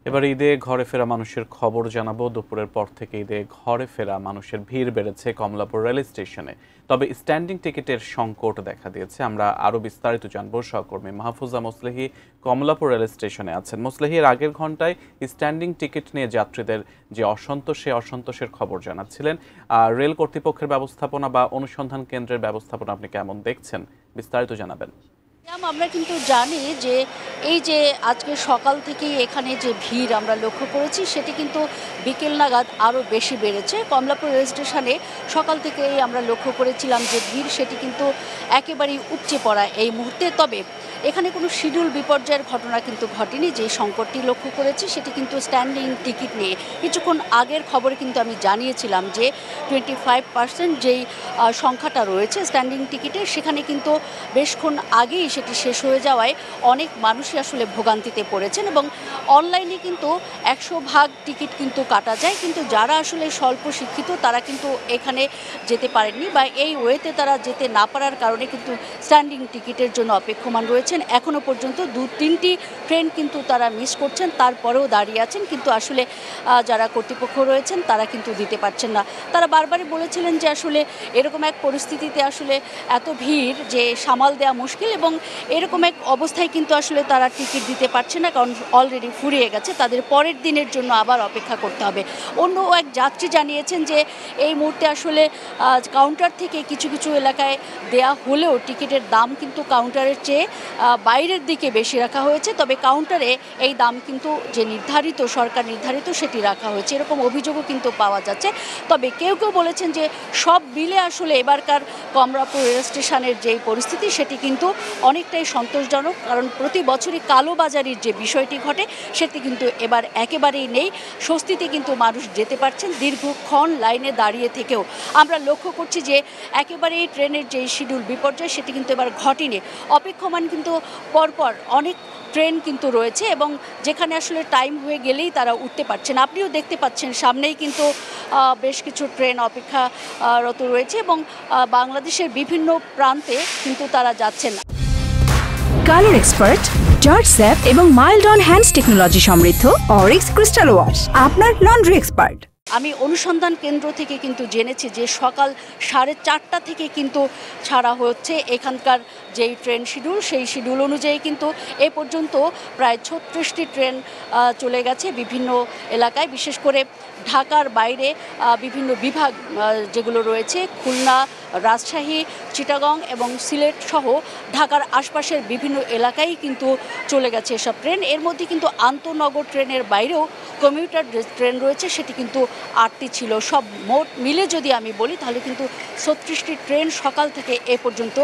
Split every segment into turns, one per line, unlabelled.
এবার ঈদে ঘরে ফেরা মানুষের খবর জানাবো। দুপুরের পর থেকে ঈদে ঘরে ফেরা মানুষের ভিড় বেড়েছে কমলাপুর রেল স্টেশনে। তবে স্ট্যান্ডিং টিকিটের সংকট দেখা দিয়েছে। আমরা আরো বিস্তারিত জানবো। সহকর্মী মাহফুজা মোসলেহি কমলাপুর রেল স্টেশনে আছেন। মোসলেহি, এর আগের ঘন্টায় স্ট্যান্ডিং টিকিট নিয়ে যাত্রীদের যে অসন্তোষ, সেই অসন্তোষের খবর জানাচ্ছিলেন। রেল কর্তৃপক্ষের ব্যবস্থাপনা বা অনুসন্ধান কেন্দ্রের ব্যবস্থাপনা আপনি কেমন দেখছেন? বিস্তারিত জানাবেন।
আমরা কিন্তু জানি যে এই যে আজকে সকাল থেকেই এখানে যে ভিড় আমরা লক্ষ্য করেছি সেটি কিন্তু বিকেল নাগাদ আরও বেশি বেড়েছে। কমলাপুর রেল স্টেশনে সকাল থেকেই আমরা লক্ষ্য করেছিলাম যে ভিড় সেটি কিন্তু একেবারেই উপচে পড়া এই মুহূর্তে। তবে এখানে কোনো শিডিউল বিপর্যয়ের ঘটনা কিন্তু ঘটেনি। যে সংকটটি লক্ষ্য করেছি সেটি কিন্তু স্ট্যান্ডিং টিকিট নিয়ে। কিছুক্ষণ আগের খবরে কিন্তু আমি জানিয়েছিলাম যে 25% যেই সংখ্যাটা রয়েছে স্ট্যান্ডিং টিকিটের, সেখানে কিন্তু বেশক্ষণ আগেই সেটি শেষ হয়ে যাওয়ায় অনেক মানুষই আসলে ভোগান্তিতে পড়েছেন। এবং অনলাইনে কিন্তু 100% টিকিট কিন্তু কাটা যায়, কিন্তু যারা আসলে স্বল্প শিক্ষিত তারা কিন্তু এখানে যেতে পারেননি বা এই ওয়েতে তারা যেতে না পারার কারণে কিন্তু স্ট্যান্ডিং টিকিটের জন্য অপেক্ষমান রয়েছেন। এখনও পর্যন্ত 2-3টি ট্রেন কিন্তু তারা মিস করছেন, তারপরেও দাঁড়িয়ে আছেন। কিন্তু আসলে যারা কর্তৃপক্ষ রয়েছেন তারা কিন্তু দিতে পারছেন না। তারা বারবারই বলেছিলেন যে আসলে এরকম এক পরিস্থিতিতে আসলে এত ভিড় যে সামাল দেওয়া মুশকিল, এবং এরকম এক অবস্থায় কিন্তু আসলে তারা টিকিট দিতে পারছে না, কারণ অলরেডি ফুরিয়ে গেছে। তাদের পরের দিনের জন্য আবার অপেক্ষা করতে হবে। অন্য এক যাত্রী জানিয়েছেন যে এই মুহূর্তে আসলে কাউন্টার থেকে কিছু কিছু এলাকায় দেয়া হলেও টিকিটের দাম কিন্তু কাউন্টারের চেয়ে বাইরের দিকে বেশি রাখা হয়েছে। তবে কাউন্টারে এই দাম কিন্তু যে নির্ধারিত, সরকার নির্ধারিত, সেটি রাখা হয়েছে, এরকম অভিযোগও কিন্তু পাওয়া যাচ্ছে। তবে কেউ কেউ বলেছেন যে সব মিলে আসলে এবারকার কমলাপুর রেল স্টেশনের যেই পরিস্থিতি সেটি কিন্তু অনেকটাই সন্তোষজনক, কারণ প্রতি বছরই কালোবাজারির যে বিষয়টি ঘটে সেটি কিন্তু এবার একেবারেই নেই। স্বস্তিতে কিন্তু মানুষ যেতে পারছেন দীর্ঘক্ষণ লাইনে দাঁড়িয়ে থেকেও। আমরা লক্ষ্য করছি যে একেবারেই ট্রেনের যেই শিডিউল বিপর্যয় সেটি কিন্তু এবার ঘটেনি। অপেক্ষমান কিন্তু পরপর অনেক ট্রেন কিন্তু রয়েছে, এবং যেখানে আসলে টাইম হয়ে গেলেই তারা উঠতে পারছেন। আপনিও দেখতে পাচ্ছেন সামনেই কিন্তু বেশ কিছু ট্রেন অপেক্ষারত রয়েছে, এবং বাংলাদেশের বিভিন্ন প্রান্তে কিন্তু তারা যাচ্ছেন।
কালার এক্সপার্ট, জর্জ স্যাপ এবং মাইল্ড অন হ্যান্ডস টেকনোলজি সমৃদ্ধ অরিক্স ক্রিস্টাল ওয়াশ আপনার লন্ড্রি এক্সপার্ট।
আমি অনুসন্ধান কেন্দ্র থেকে কিন্তু জেনেছি যে সকাল 4:30 থেকে কিন্তু ছাড়া হচ্ছে এখানকার যেই ট্রেন শিডিউল, সেই শিডিউল অনুযায়ী কিন্তু এ পর্যন্ত প্রায় 36টি ট্রেন চলে গেছে বিভিন্ন এলাকায়। বিশেষ করে ঢাকার বাইরে বিভিন্ন বিভাগ যেগুলো রয়েছে, খুলনা, রাজশাহী, চিটাগং এবং সিলেট সহ ঢাকার আশপাশের বিভিন্ন এলাকায় কিন্তু চলে গেছে এসব ট্রেন। এর মধ্যে কিন্তু আন্তনগর ট্রেনের বাইরেও কমিউটার ট্রেন রয়েছে, সেটি কিন্তু 8টি ছিল। সব মোট মিলে যদি আমি বলি তাহলে কিন্তু 36টি ট্রেন সকাল থেকে এ পর্যন্ত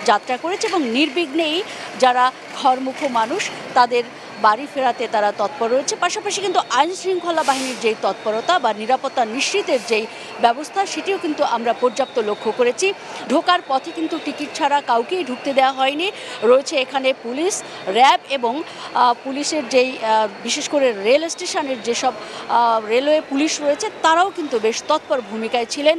যাত্রা করেছে, এবং নির্বিঘ্নেই যারা ঘরমুখো মানুষ তাদের বাড়ি ফেরাতে তারা তৎপর রয়েছে। পাশাপাশি কিন্তু আইনশৃঙ্খলা বাহিনীর যেই তৎপরতা বা নিরাপত্তা নিশ্চিতের যেই ব্যবস্থা সেটিও কিন্তু আমরা পর্যাপ্ত লক্ষ্য করেছি। ঢোকার পথে কিন্তু টিকিট ছাড়া কাউকেই ঢুকতে দেওয়া হয়নি। রয়েছে এখানে পুলিশ, র্যাব এবং পুলিশের যেই বিশেষ করে রেল স্টেশনের যেসব রেলওয়ে পুলিশ রয়েছে তারাও কিন্তু বেশ তৎপর ভূমিকায় ছিলেন।